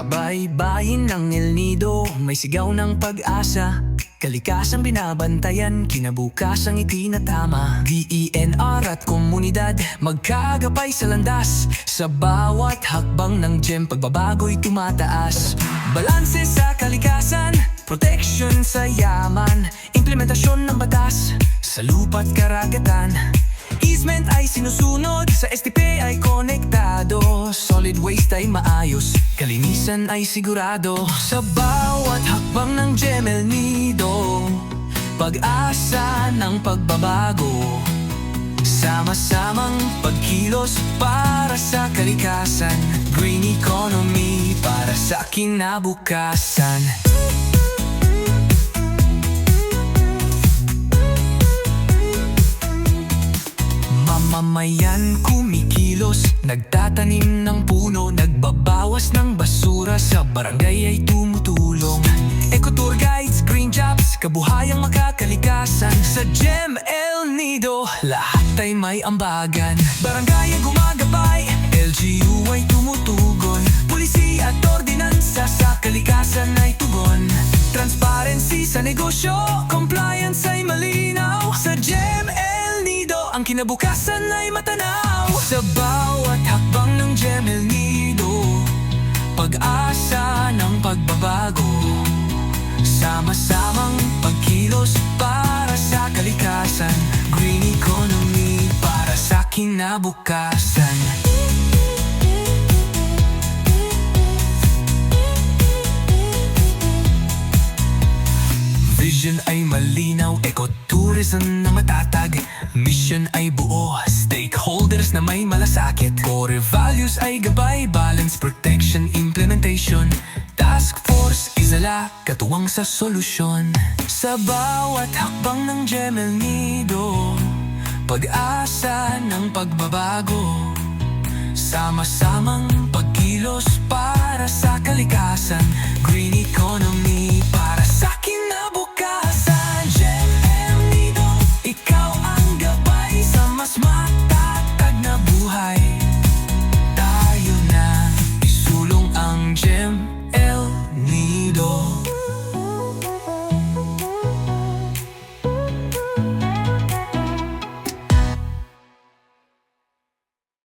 Sa baybayin ng El Nido, may sigaw ng pag-asa. Kalikasang binabantayan, kinabukasang itinatama. DENR at komunidad, magkagabay sa landas. Sa bawat hakbang ng GEM, pagbabago'y tumataas. Balanse sa kalikasan, protection sa yaman. Implementasyon ng batas, sa lupa't karagatan. Easement ay sinusunod, sa STP ay konektado. Solid waste ay maayos, kalinisan ay sigurado. Sa bawat hakbang ng GEM El Nido, pag-asa ng pagbabago. Sama-samang pagkilos para sa kalikasan. Green economy para sa kinabukasan. Mamamayan kumikilos, nagtatanim ng puno, nagbabawas ng basura, sa barangay ay tumutulong. Ecotour guides, green jobs, kabuhayang makakalikasan. Sa GEM El Nido, lahat ay may ambagan. Barangay ay gumagabay, LGU ay tumutugon. Pulisiya at ordinansa, sa kalikasan ay tugon. Transparency sa negosyo, compliance ay malinaw. Sa GEM El Nido, ang kinabukasan ay matanaw. Sa bawat hakbang ng GEM El Nido, pag-asa ng pagbabago. Sama-samang pagkilos para sa kalikasan. Green economy para sa kinabukasan. Vision ay malinaw, ecotourism na matatag. Mission ay buo, stakeholders na may malasakit. Core values ay gabay, balance, protection, implementation. Task force, isala, katuwang sa solusyon. Sa bawat hakbang ng GEM El Nido, pag-asa ng pagbabago. Sama-samang pagkilos para sa kalikasan.